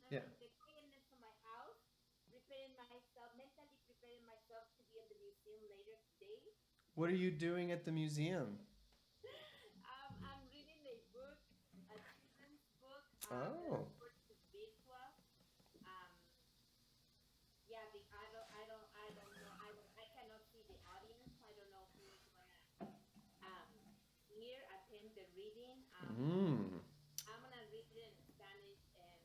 Yeah. I'm decorating next to my house, preparing myself, mentally preparing myself to be in the museum later today. What are you doing at the museum? I'm reading a book, a children's book, but of Oh. course it's virtual. Um, yeah, I cannot see the audience. I don't know who is gonna um hear, attend the reading. Mm. I'm gonna read it in Spanish, and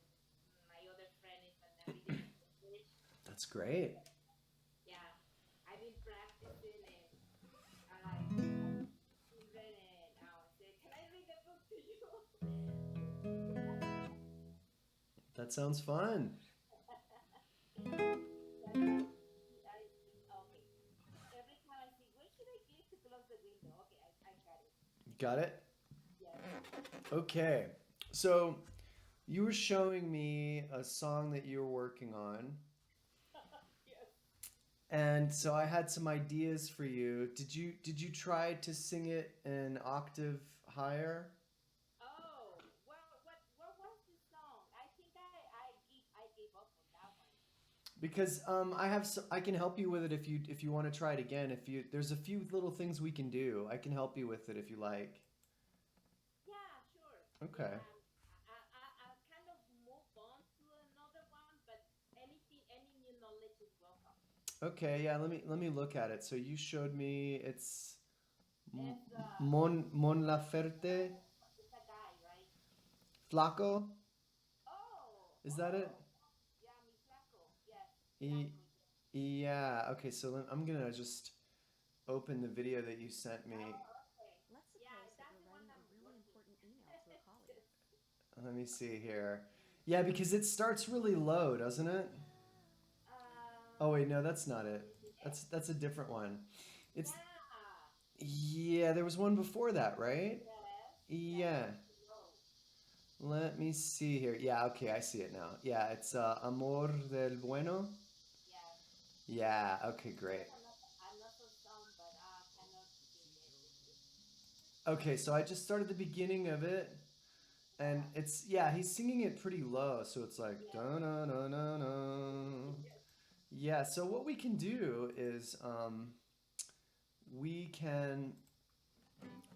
my other friend is gonna read it in English. That's great. Yeah, I've been practicing, and I call children and I say, "Can I read the book to you?" That sounds fun. Yeah, because okay. Every time I see, where should I click to close the window? Okay, I got it. Got it? Yes. Okay. So you were showing me a song that you were working on. Yes. And so I had some ideas for you. Did you try to sing it an octave higher? Oh, what was the song? I think I gave up on that one. Because I can help you with it if you want to try it again. If you there's a few little things we can do. I can help you with it if you like. Yeah, sure. Yeah, Okay. I kind of move on to another one, but any new knowledge is welcome. Okay, yeah, let me look at it. So you showed me it's It's Mon Laferte it's a guy, right? Flaco. Oh, Is that it? oh, yeah, mi flaco. Yes, E- flaco. Yes. yeah. Okay, so I'm gonna just open the video that you sent me. Oh, okay. Yeah, that's the one I'm working. Yes. Let me see here. Yeah, because it starts really low, doesn't it? Oh wait, no, that's not it. Is it it? That's a different one. It's Yeah. yeah, there was one before that, right? Yes. Yeah, it's Yeah. pretty low. Let me see here. Yeah, okay, I see it now. Yeah, it's Amor del Bueno. Yes. Yeah, okay, There's great. another song, but I cannot sing it with you. Okay, so I just started the beginning of it, and Uh-huh. it's yeah, he's singing it pretty low, so it's like Yes. da na na na na. Yes. Yeah, so what we can do is we can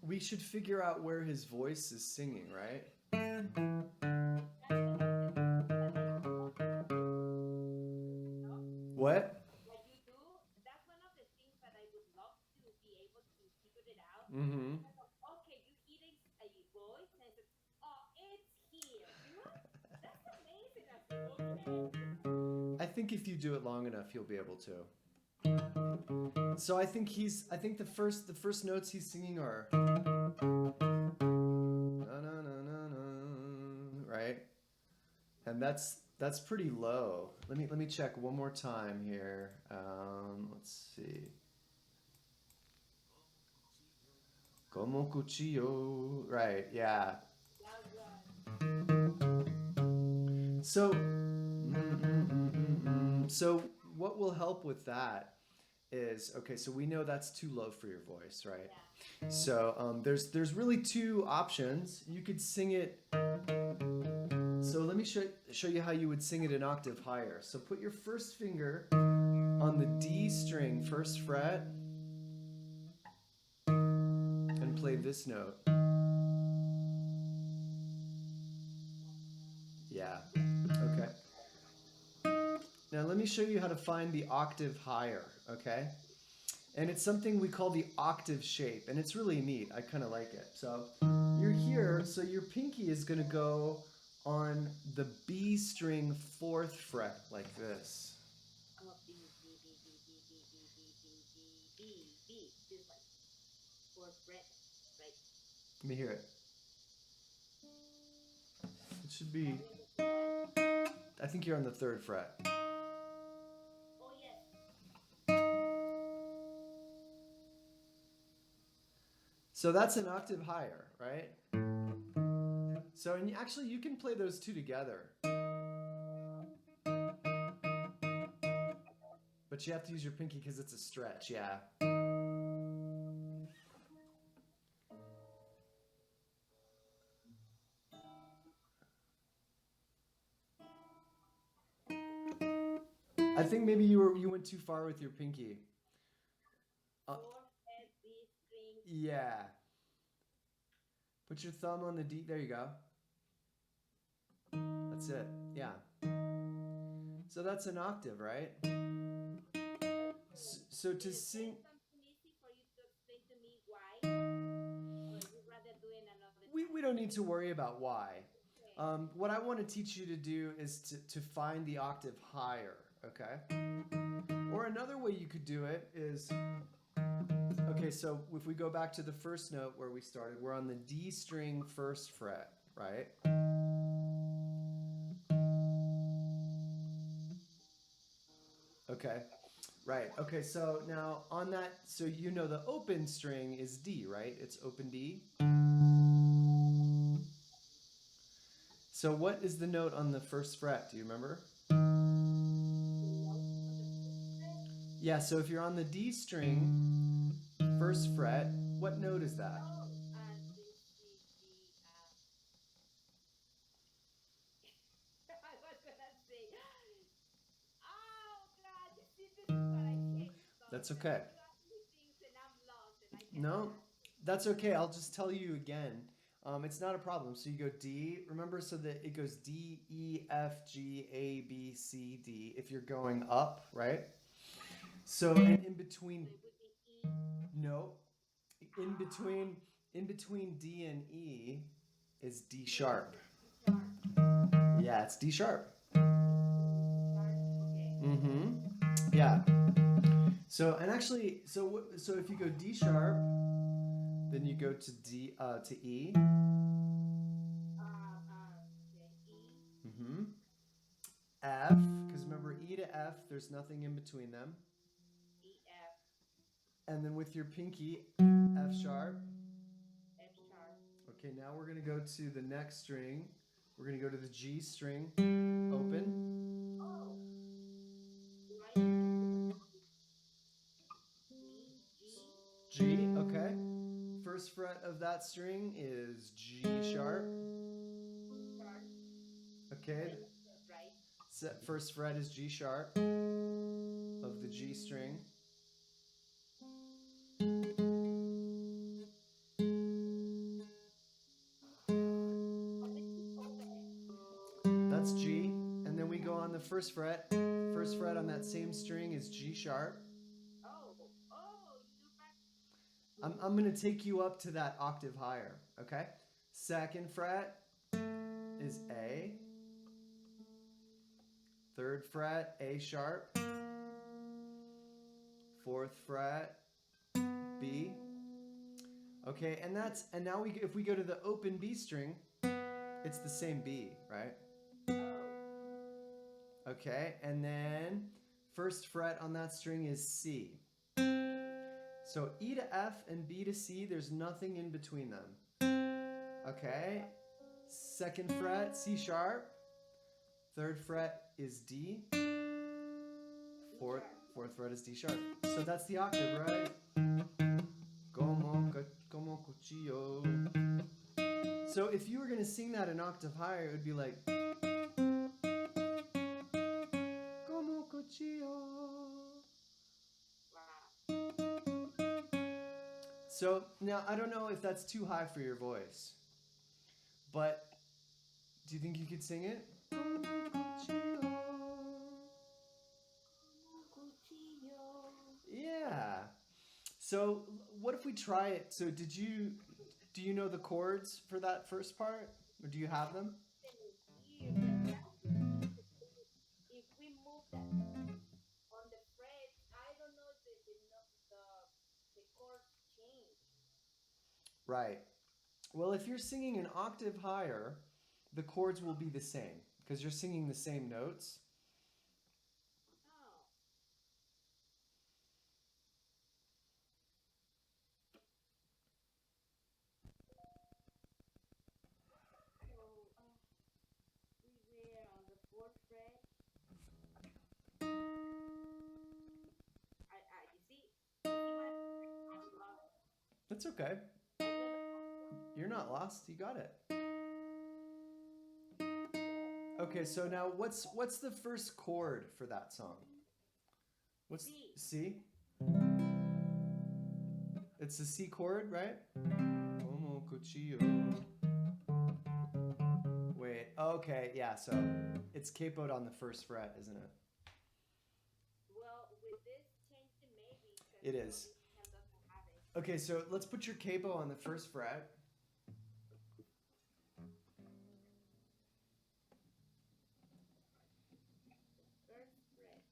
we should figure out where his voice is singing, right? That's one of the things that I would love to be able to, What? what you do. That's one of the things that I would love to be able to figure it out. Mm-hmm. Because of, okay, you hear a voice and it's, oh, it's here. That's amazing. I say, okay. I think if you do it long enough, you'll be able to. So I think the first notes he's singing are na na na na na, right? And that's pretty low. Let me check one more time here. Let's see. Como cuchillo. Right, yeah. That one. So what will help with that is okay. So we know that's too low for your voice, right? Yeah. So there's really two options. You could sing it. So let me show you how you would sing it an octave higher. So put your first finger on the D string, first fret, and play this note. Yeah. Okay. Now let me show you how to find the octave higher, okay? And it's something we call the octave shape, and it's really neat. I kind of like it. So you're here, so your pinky is going to go on the B string fourth fret like this. Oh, B, B, B, B, B, B, B, B, B, B, B, B. This one. Four fret, right? Let me hear it. It should Are be, we on the same one? I think you're on the third fret. Oh, yes. So that's an octave higher, right? So and actually you can play those two together, but you have to use your pinky because it's a stretch, yeah. I think maybe you went too far with your pinky. Uh, 4 fret D string. yeah. Put your thumb on the D. There you go. That's it. Yeah. So that's an octave, right? So to Is sing, there something easy for you to explain to me why? Or you rather do it another time? we don't need to worry about why. Okay. What I want to teach you to do is to find the octave higher, okay? Or another way you could do it is, okay, so if we go back to the first note where we started, we're on the D string first fret, right? Okay, right. Okay, so now on that, so you know the open string is D, right? It's open D. So what is the note on the first fret? Do you remember? The note for the first fret? Yeah, so if you're on the D string, first fret, what note is that? Oh, C, C, G, I was gonna say, oh God, you see, this is what I hate so That's much. okay. You ask me things and I'm lost and I cannot No, answer. that's okay. I'll just tell you again. It's not a problem. So you go D, remember, so that it goes D, E, F, G, A, B, C, D if you're going up, right? So and in between, So it would be E. no, in between D and E is D sharp. D sharp. Yeah, it's D sharp. D sharp. Okay. Mm-hmm. Yeah. So and actually, so if you go D sharp, then you go to D to E. Okay, E. Mm-hmm. F, because remember E to F, there's nothing in between them. E, F. And then with your pinky, F sharp. F sharp. Okay, now we're gonna go to the next string. We're gonna go to the G string, open. Oh, do I need to G? G, okay. First fret of that string is G sharp. Sharp. Okay, Right? first fret is G sharp of the G string. That's G. And then we go on the first fret. First fret on that same string is G sharp. Oh, you're back. I'm going to take you up to that octave higher, okay? Second fret is A. Third fret, A sharp. Fourth fret, B. Okay, and now if we go to the open B string, it's the same B, right? Oh. Okay, and then first fret on that string is C. So E to F and B to C, there's nothing in between them. Okay, second fret, C sharp. Third fret is D. Fourth fret is D sharp. So that's the octave, right? Como cuchillo. So if you were going to sing that an octave higher, it would be like como cuchillo. So now I don't know if that's too high for your voice, but do you think you could sing it? Yeah. So what if we try it? So do you know the chords for that first part? Or do you have them? If we move that on the fret, I don't know if the chords change. Right. Well, if you're singing an octave higher, the chords will be the same because you're singing the same notes. Oh. So, we were on the fourth fret. You see what I'm lost. That's okay. You're not lost. You got it. Okay, so now what's the first chord for that song? What's C. C? It's the C chord, right? Como cuchillo. Wait, okay, yeah, so it's capoed on the first fret, isn't it? Well, with this change it maybe because It well is. this hand doesn't have it. Okay, so let's put your capo on the first fret. First fret.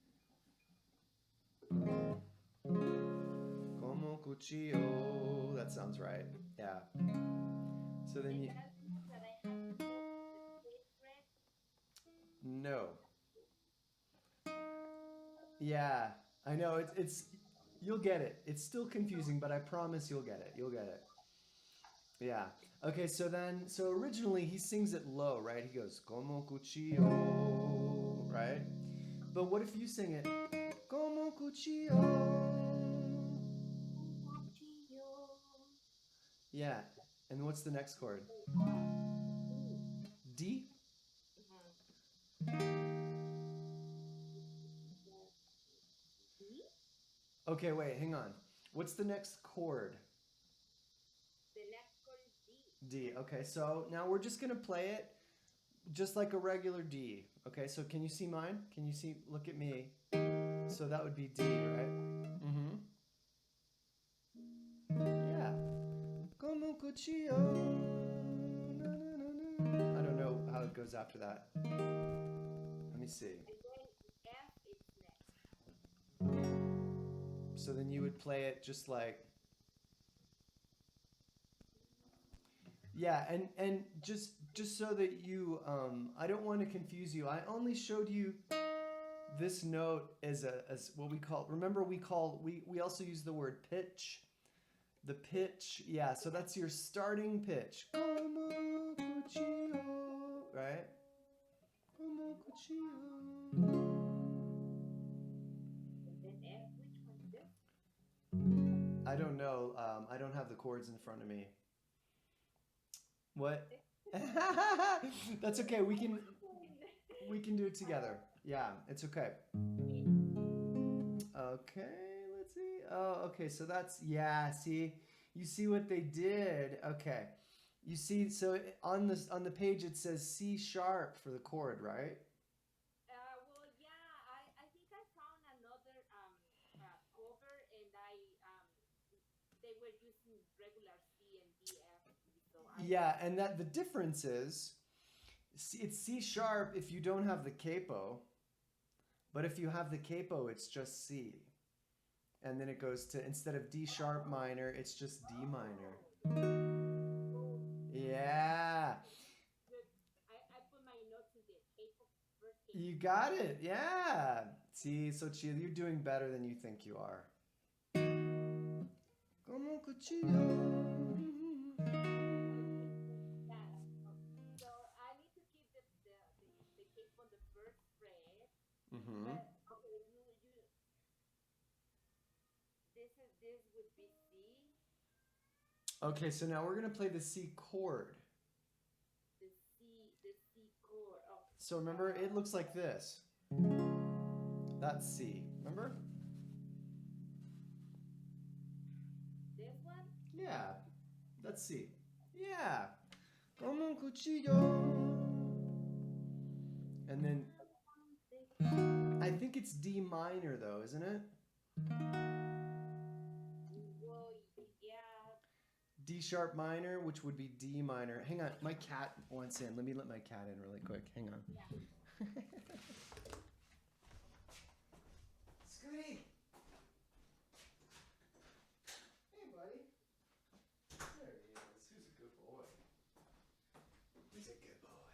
Como cuchillo. That sounds right. Yeah. So then And you. that means that I have to go to the fifth fret. No. Yeah, I know. It's. You'll get it. It's still confusing, but I promise you'll get it. You'll get it. Yeah. Okay, so originally he sings it low, right? He goes, Como cuchillo, right? But what if you sing it, Como cuchillo? Cuchillo. Yeah. And what's the next chord? D? D? Okay, wait, hang on. What's the next chord? The next chord is D. D. Okay, so now we're just gonna play it just like a regular D. Okay, so can you see mine? Can you see? Look at me. So that would be D, right? Mm-hmm. Yeah. Como cuchillo. Na, na, na, na. I don't know how it goes after that. Let me see. And then F is next. So then you would play it just like. Yeah, and just so that you, I don't want to confuse you. I only showed you this note as what we call. Remember, we also use the word pitch. The pitch, yeah. So that's your starting pitch. Como cuchillo, right? Como cuchillo. And then F, which one is this? I don't know. I don't have the chords in front of me. What? That's okay. We can do it together. Yeah, it's okay. Okay, let's see. Oh, okay. So that's yeah. See, you see what they did. Okay, you see. So on the page it says C sharp for the chord, right? Well, yeah, I think I found another cover and they were using regular C and D, F, E, so Yeah, and that the difference is it's C sharp if you don't have the capo, but if you have the capo, it's just C. And then it goes to, instead of D sharp minor, it's just D minor. Yeah. Good. I put my notes in the capo first capo. You got it. Yeah. See, Xochitl, you're doing better than you think you are. Como cuchillo. So I need to keep the capo on the first fret. Mm-hmm. But okay, this would be C. Okay, so now we're gonna play the C chord. The C chord. Oh. So remember, it looks like this. That's C. Remember? This one? Yeah. That's C. Yeah. Como un cuchillo. And then I think it's D minor though, isn't it? Well, yeah. D sharp minor, which would be D minor. Hang on, my cat wants in. Let me let my cat in really quick. Hang on. Yeah. Scooty! Hey, buddy. There he is. Who's a good boy? He's a good boy.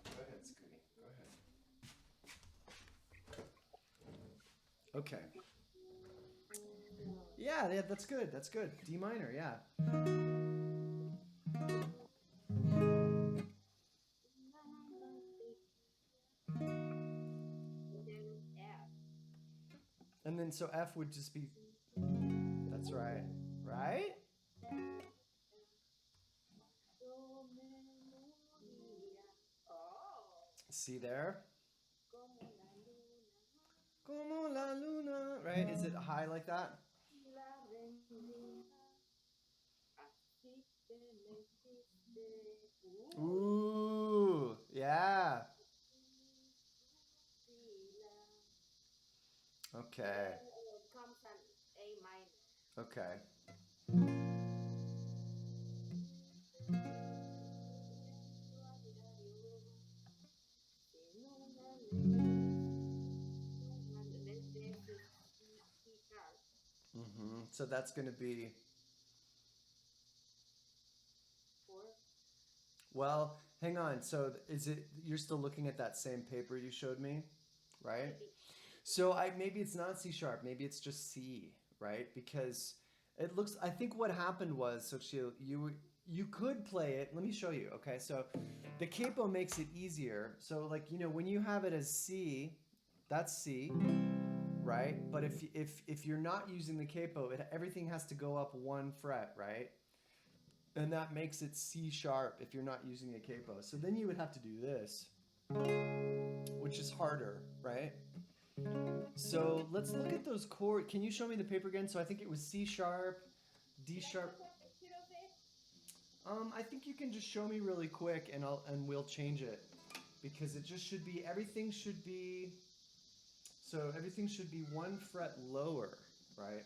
Go ahead, Scooty. Go ahead. Okay. Yeah, that's good. That's good. D minor, yeah. And then so F would just be. That's right. Right? Oh. See there? Como la luna. Right? Is it high like that? La rendija, así te metiste. Ooh, yeah. And Okay. then comes an A minor. Okay. This is C sharp. So that's going to be, Four, well, hang on. So is it, you're still looking at that same paper you showed me, right? maybe. So maybe it's not C sharp, maybe it's just C, right? Because it looks, I think what happened was, so you could play it. Let me show you. Okay, so the capo makes it easier. So like, when you have it as C, that's C, right? But if you're not using the capo, everything has to go up one fret, right? And that makes it C sharp if you're not using a capo. So then you would have to do this, which is harder, right? So let's look at those chords. Can you show me the paper again? So I think it was C sharp, D Can I sharp. put a picture of it? I think you can just show me really quick, and we'll change it, because it just should be, everything should be. So everything should be one fret lower, right?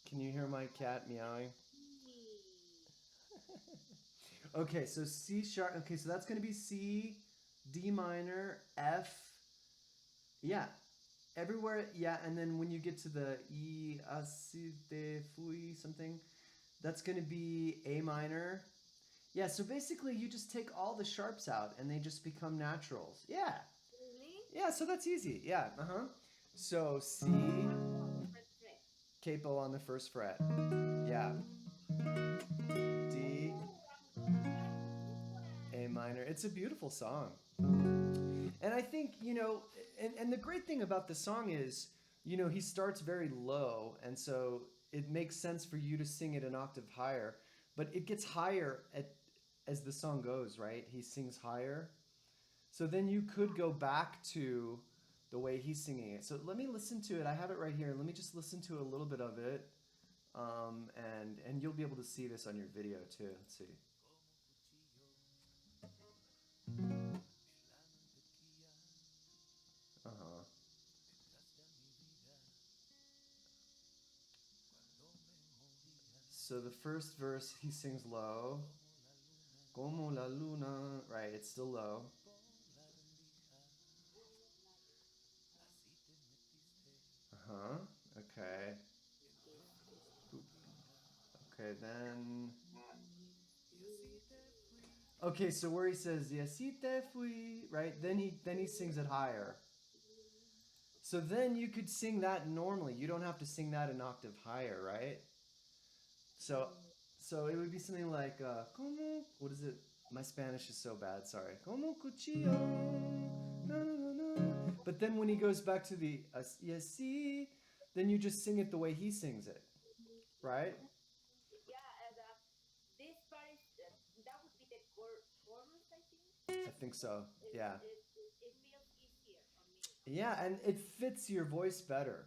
Can you hear my cat meowing? Okay, so C sharp. Okay, so that's going to be C, D minor, F. Yeah, everywhere. Yeah, and then when you get to the E, así te fui, something, that's going to be A minor. Yeah, so basically you just take all the sharps out and they just become naturals. Yeah. Really? Yeah, so that's easy. Yeah, So C, First fret. capo on the first fret. Yeah. D, A minor. It's a beautiful song. And I think, and the great thing about the song is, he starts very low, and so it makes sense for you to sing it an octave higher, but it gets higher as the song goes, right? He sings higher. So then you could go back to the way he's singing it. So let me listen to it. I have it right here. Let me just listen to a little bit of it. And you'll be able to see this on your video too. Let's see. Uh-huh. So the first verse he sings low. Como la luna. Right, it's still low. Uh-huh. Okay. Okay, then. Okay, so where he says "Y así te fui," right? Then he sings it higher. So then you could sing that normally. You don't have to sing that an octave higher, right? So so it would be something like como, what is it? My Spanish is so bad, sorry. Como cuchillo. Na, na, na, na. But then when he goes back to the y así, then you just sing it the way he sings it, right? Yeah, and this part is that would be the chorus, I think. I think so. Yeah. It feels easier for me. Yeah, and it fits your voice better.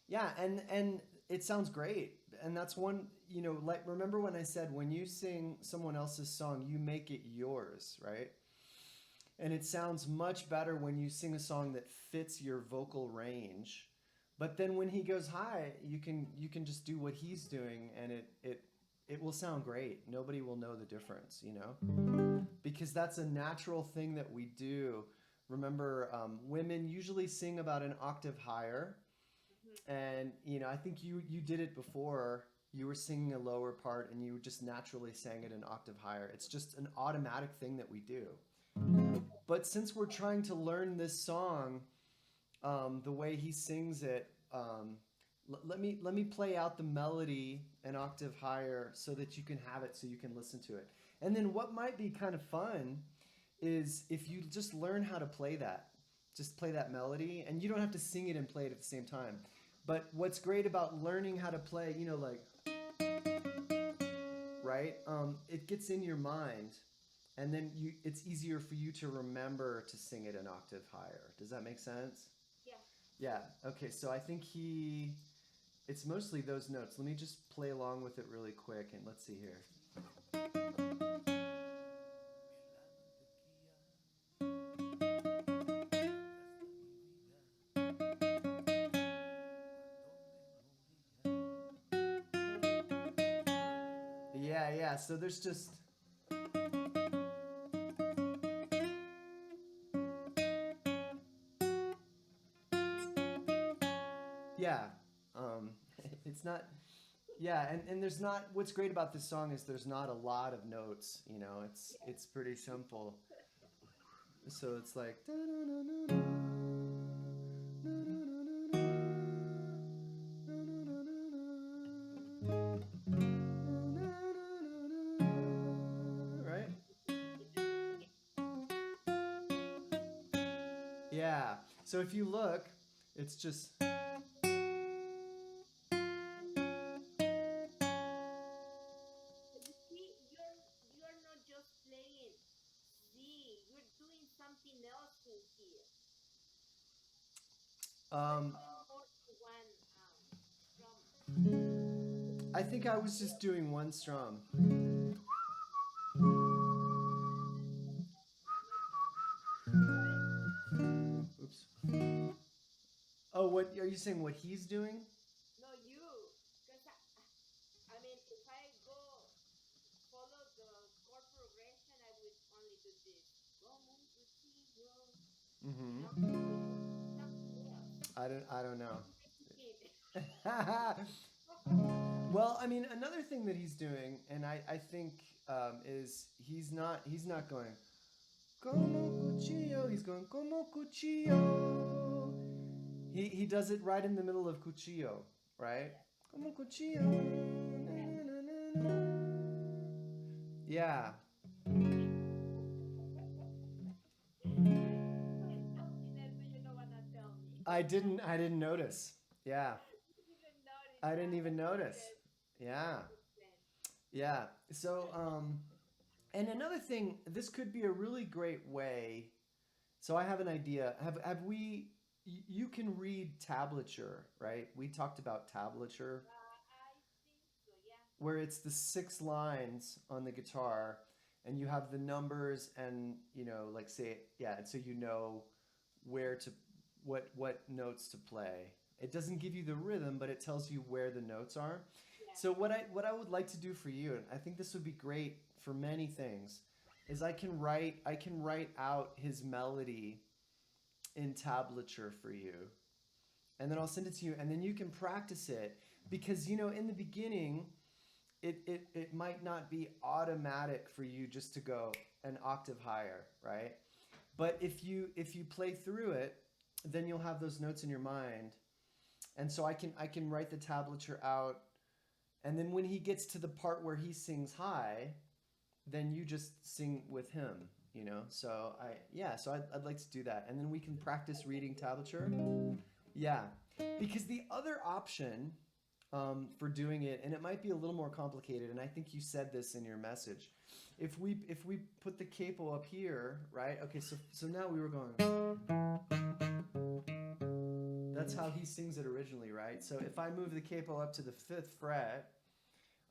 Yeah, and it sounds great. And that's one, like, remember when I said when you sing someone else's song, you make it yours, right? And it sounds much better when you sing a song that fits your vocal range. But then when he goes high, you can just do what he's doing, and it will sound great. Nobody will know the difference, because that's a natural thing that we do. Remember, women usually sing about an octave higher, and I think you did it before. You were singing a lower part, and you just naturally sang it an octave higher. It's just an automatic thing that we do. But since we're trying to learn this song, the way he sings it, let me play out the melody an octave higher so that you can have it, so you can listen to it. And then what might be kind of fun is if you just learn how to play that. Just play that melody, and you don't have to sing it and play it at the same time. But what's great about learning how to play, like, right? It gets in your mind, and then it's easier for you to remember to sing it an octave higher. Does that make sense? Yeah. Yeah. Okay. So I think it's mostly those notes. Let me just play along with it really quick, and let's see here. Yeah, yeah. So there's just yeah. It's not. Yeah, and there's not. What's great about this song is there's not a lot of notes. You know, it's pretty simple. So it's like. Right? Yeah. So if you look, it's just. But you see, you're not just playing C. You're doing something else in here. Let's Um, play more to one drum. I think I was just doing one strum. Sorry? Oops. Oh, what are you saying? What he's doing? No, you. Because I mean, if I go follow the chord progression, I would only do this. Como un cuchillo. You Mm-hmm. know? So you're doing something else. I don't What know. are you making? Well, I mean, another thing that he's doing, and I think is he's not going como cuchillo. He's going como cuchillo. He does it right in the middle of cuchillo, right? Yeah. Como cuchillo. Na, Yeah. na, na, na. Yeah. There's something else that you don't wanna tell me. I didn't notice. Yeah. You didn't notice I didn't that. even That makes notice. sense. Yeah. That makes sense. Yeah. So and another thing, this could be a really great way. So I have an idea. Have we you can read tablature, right? We talked about tablature I think so. Yeah. where it's the 6 lines on the guitar and you have the numbers and like say yeah, and so you know where to what notes to play. It doesn't give you the rhythm, but it tells you where the notes are. Yeah. So what I would like to do for you, and I think this would be great for many things, is I can write out his melody in tablature for you, and then I'll send it to you, and then you can practice it because in the beginning it might not be automatic for you just to go an octave higher, right? But if you play through it, then you'll have those notes in your mind, and so I can write the tablature out, and then when he gets to the part where he sings high, then you just sing with him. So I'd like to do that, and then we can practice reading tablature. Yeah, because the other option for doing it, and it might be a little more complicated, and I think you said this in your message. If we put the capo up here, right? Okay, so now we were going. That's how he sings it originally, right? So if I move the capo up to the 5th fret,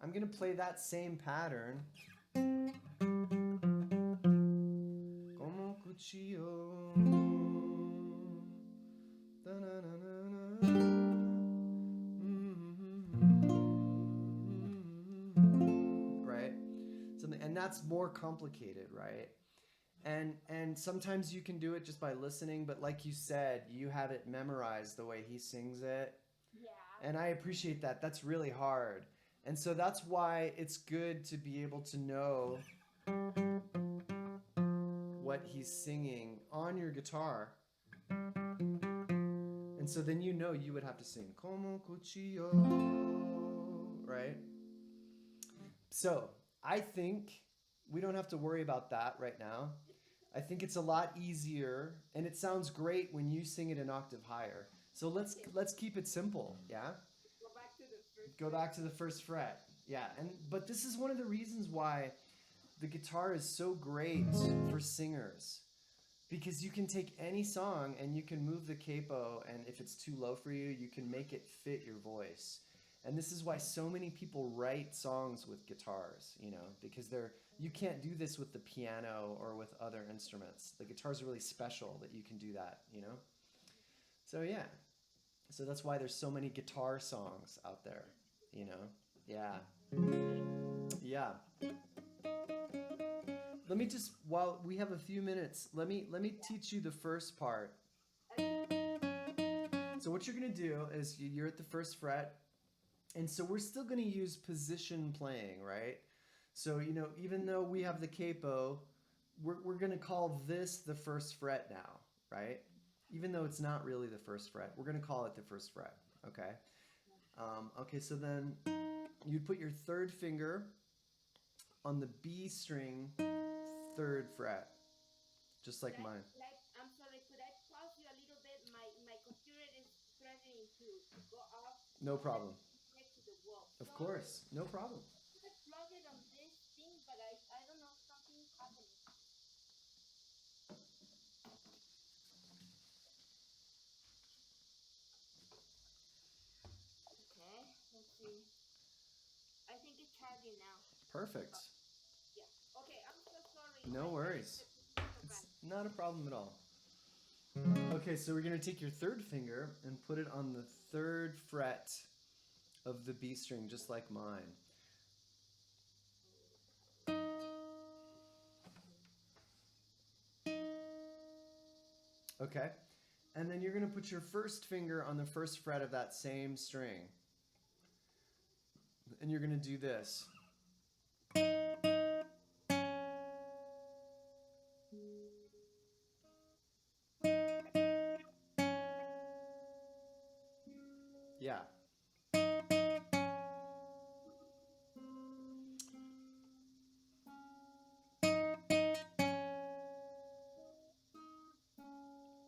I'm gonna play that same pattern. Como cuchillo. Right? Something, and that's more complicated, right? And sometimes you can do it just by listening, but like you said, you have it memorized the way he sings it. Yeah. And I appreciate that. That's really hard. And so that's why it's good to be able to know what he's singing on your guitar. And so then you would have to sing como cuchillo, right? So I think we don't have to worry about that right now. I think it's a lot easier, and it sounds great when you sing it an octave higher. So let's keep it simple, yeah? Go back to the first Go fret. back to the 1st fret. Yeah, but this is one of the reasons why the guitar is so great for singers because you can take any song and you can move the capo, and if it's too low for you, you can make it fit your voice. And this is why so many people write songs with guitars, because you can't do this with the piano or with other instruments. The guitar's really special that you can do that. So yeah. So that's why there's so many guitar songs out there. Yeah. Yeah. Let me just, while we have a few minutes, let me teach you the first part. So what you're going to do is you're at the first fret, and so we're still going to use position playing, right? So, even though we have the capo, we're going to call this the first fret now, right? Even though it's not really the first fret, we're going to call it the first fret, okay? Okay, so then you'd put your third finger on the B string, third fret, just like mine. I'm sorry, could I pause you a little bit? My computer is threatening to go off. No problem. Next to the wall. Of course, no problem. I plug it on this thing, but I don't know, something's happening. Okay, let's see. I think it's charging now. Perfect. Yeah. Okay, I'm so sorry. No worries. It's not a problem at all. Okay, so we're going to take your third finger and put it on the third fret of the B string, just like mine. Okay, and then you're going to put your first finger on the first fret of that same string. And you're going to do this. Yeah.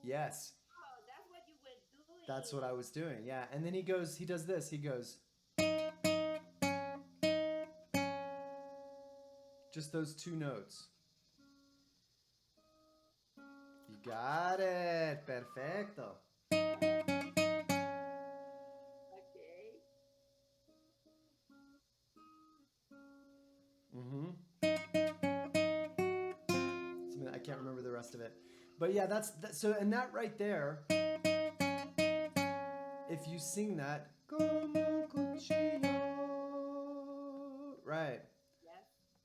Yes. Oh, that's what you were doing. That's what I was doing, yeah. And then he does this. He goes. Just those two notes. You got it. Perfecto. Okay. I can't remember the rest of it. But yeah, so, and that right there, if you sing that, como cuchillo, right? Yes.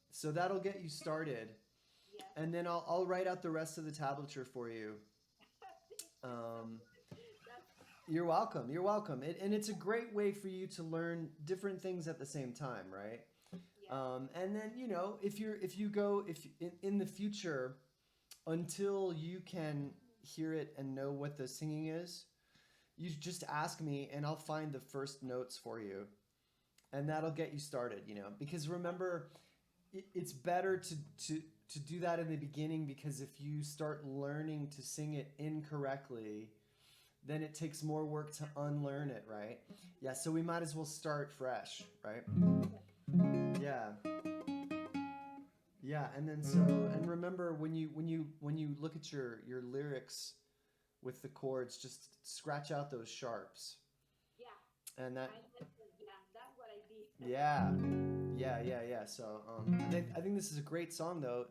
So that'll get you started. Yes. And then I'll write out the rest of the tablature for you. You're welcome. You're welcome. And it's a great way for you to learn different things at the same time, right? Yeah. And then if in the future, until you can hear it and know what the singing is, you just ask me and I'll find the first notes for you, and that'll get you started. Because remember, it's better to do that in the beginning, because if you start learning to sing it incorrectly, then it takes more work to unlearn it, right? Yeah, so we might as well start fresh, right? Yeah. Yeah, and then and remember, when you look at your lyrics with the chords, just scratch out those sharps. Yeah. And that's what I did. Yeah. So I think this is a great song though,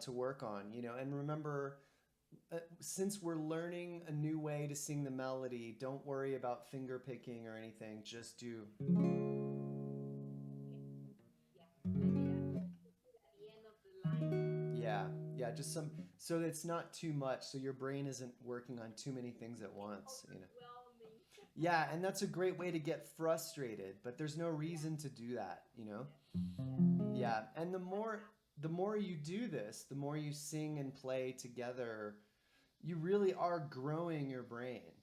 to work on, and remember, since we're learning a new way to sing the melody, don't worry about finger picking or anything. Just do. Yeah, just so it's not too much, so your brain isn't working on too many things at once, Yeah, and that's a great way to get frustrated, but there's no reason to do that, Yeah, and the more you do this, the more you sing and play together, you really are growing your brain.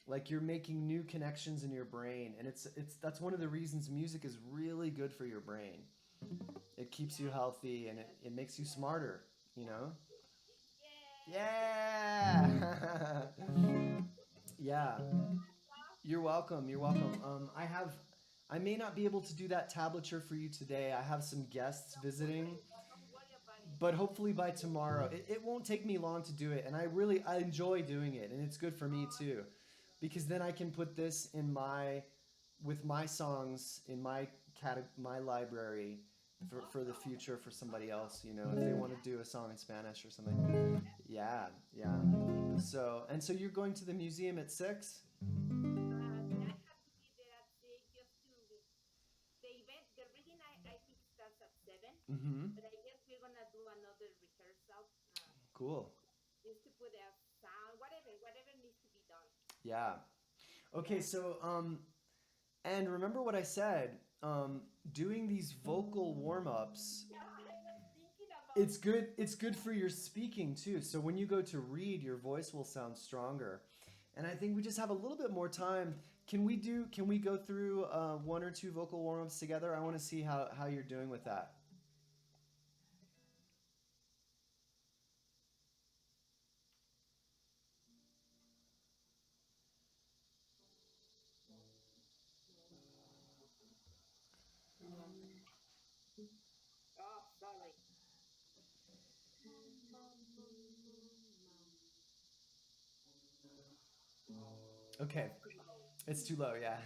Like, you're making new connections in your brain, and that's one of the reasons music is really good for your brain. It keeps you healthy, and it makes you smarter, Yeah. Yeah. You're welcome. I I may not be able to do that tablature for you today. I have some guests visiting, Don't worry about it. but hopefully by tomorrow. It won't take me long to do it, and I enjoy doing it, and it's good for me too, because then I can put this in my with my songs in my library for the future for somebody else. You know, if they want to do a song in Spanish or something. Yeah, yeah. So you're going to the museum at 6? I have to be there at 6 just to the event. The reading I think starts at 7, Mm-hmm. but I guess we're gonna do another rehearsal Cool. just to put a sound, whatever needs to be done. Yeah. Okay, Yeah. so and remember what I said. Doing these vocal warm-ups, Yeah, I was thinking about it's good. It's good for your speaking too. So when you go to read, your voice will sound stronger. And I think we just have a little bit more time. Can we go through one or two vocal warm-ups together? I want to see how you're doing with that. oh sorry. Okay. That's too low. It's too low, yeah.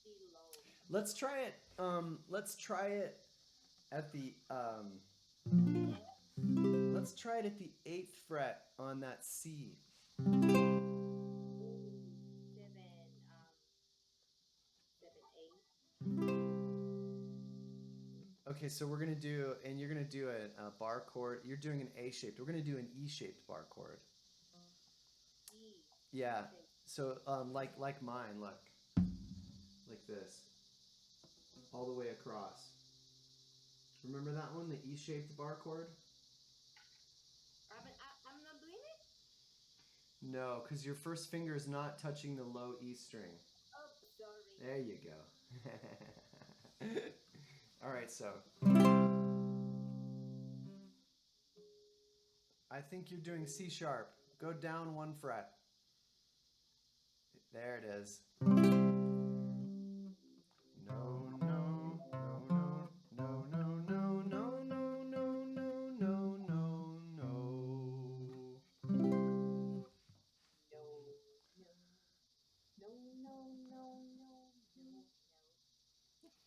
Still low. Let's try it. Let's try it at the let's try it at the 8th fret on that C. Ooh, 7, 7, 8. Okay, so we're gonna do, and you're gonna do a bar chord. You're doing an A shaped. We're gonna do an E shaped bar chord. E. Yeah. Okay. So like mine, look, like this, all the way across. Remember that one, the E shaped bar chord? I'm not doing it. No, because your first finger is not touching the low E string. Oh, sorry. There you go. All right, so I think you're doing C sharp. Go down 1 fret. There it is. No, no, no, no, no, no, no, no, no, no, no, no, no, no. No, no, no, no, no, no, no, no.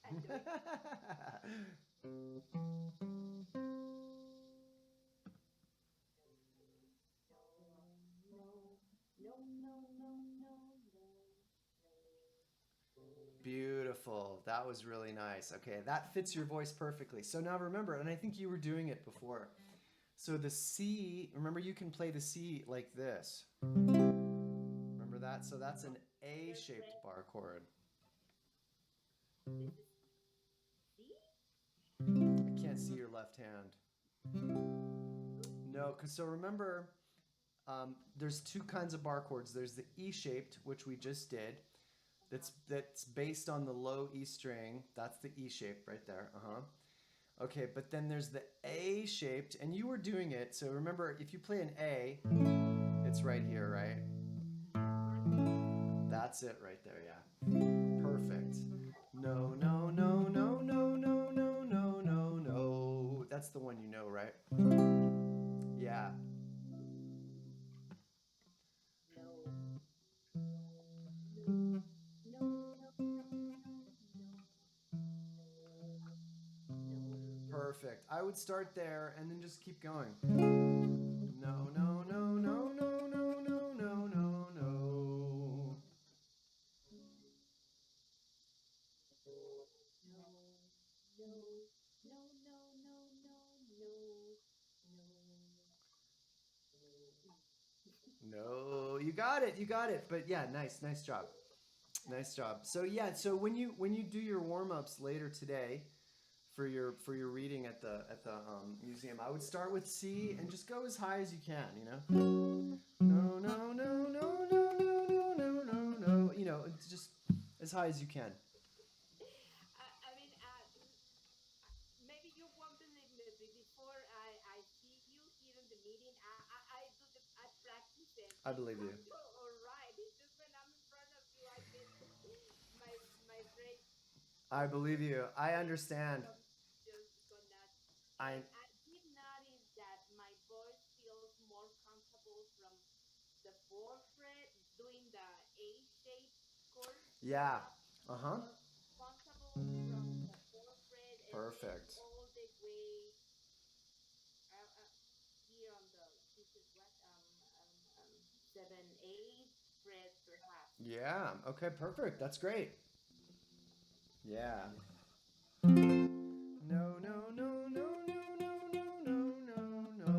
I do it. No, no, no, no, no, no, Beautiful. That was really nice. Okay, that fits your voice perfectly. So now remember, and I think you were doing it before. So the C, remember you can play the C like this. Remember that? So that's an A Third shaped fret. bar chord. This is C. I can't see your left hand. No, because so remember, there's two kinds of bar chords. There's the E shaped, which we just did. That's based on the low E string. That's the E shape right there. Okay, but then there's the A shaped, and you were doing it. So remember, if you play an A, it's right here, right? That's it right there, yeah. Perfect. No, no, no, no, no, no, no, no, no, no. That's the one you know, right? Yeah. No, no, no, no, no, no, no. Perfect. I would start there and then just keep going. No, no, no, no, no, no, no, no, no, no. No, no, no, no, no, no, no, No, you got it. You got it. But yeah, nice job. Nice job. So yeah, so when you do your warm-ups later today for your reading at the museum, I would start with C and just go as high as you can, you know? No, no, no, no, no, no, no, no, no, no. You know, it's just as high as you can. I mean, I believe you. All right. It's just when I'm in front of you, I get my my brain I believe you. I brain understand. just go nuts. I And I did notice that my voice feels more comfortable from the fourth fret doing the A shape chord yeah. up. Uh-huh. More comfortable from the fourth fret and then Perfect. all the way here on the this is what 7/8 fret perhaps. Yeah. Okay, perfect. That's great. Yeah. No, no, no, no, no, no, no, no, no, no.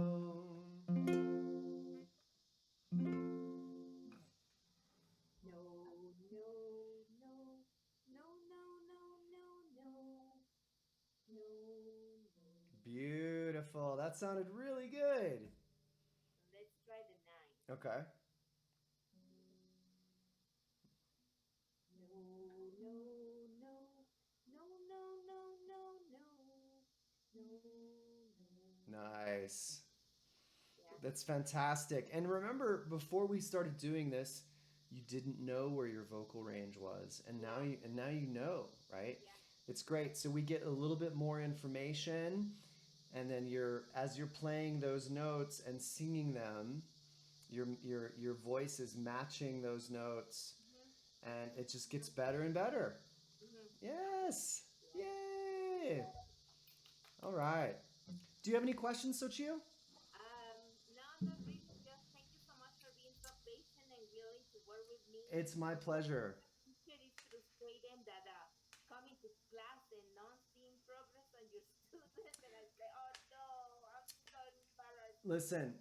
No, no, no, no, no, no, no, no, no, no. Beautiful. That sounded really good. Let's try the nine. Okay. No, no, no, no, no, no, no, no, no, no. Nice. Yeah, That's fantastic. And remember, before we started doing this, you didn't know where your vocal range was, and yeah, now you know, right? yeah. It's great. So we get a little bit more information, and then as you're playing those notes and singing them, your voice is matching those notes, Mm-hmm, and it just gets mm-hmm, better and better. mm-hmm. Yes. Yeah. Yay. All right. Do you have any questions, Sochio? No, not really. Just thank you so much for being so patient and willing to work with me. It's my Sometimes pleasure. the teacher is frustrated that coming to class and not seeing progress on your students, and I say, oh no, I'm so embarrassed. Listen,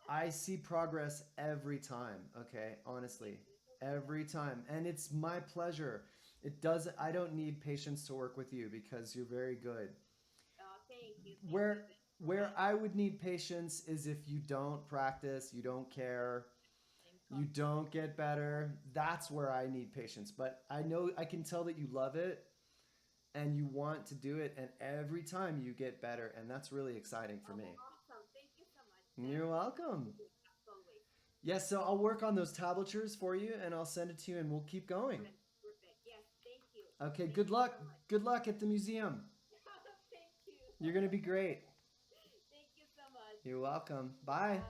I see progress every time, okay? Honestly, Yeah. every time. And it's my pleasure. It does I don't need patience to work with you because you're very good. Oh, thank you, thank you. Where That's where great. I would need patience is if you don't practice, you don't care, And you constant. don't get better. That's where I need patience. But I know I can tell that you love it and you want to do it and every time you get better and that's really exciting for Oh, me. awesome. Thank you so much. You're Thank welcome. you, as always. Yes, so I'll work on those tablatures for you and I'll send it to you and we'll keep going. Perfect, perfect. Yes, thank you. Okay, Thank good you luck. so much. Good luck at the museum. Thank you. You're going to be great. Thank you so much. You're welcome. Bye.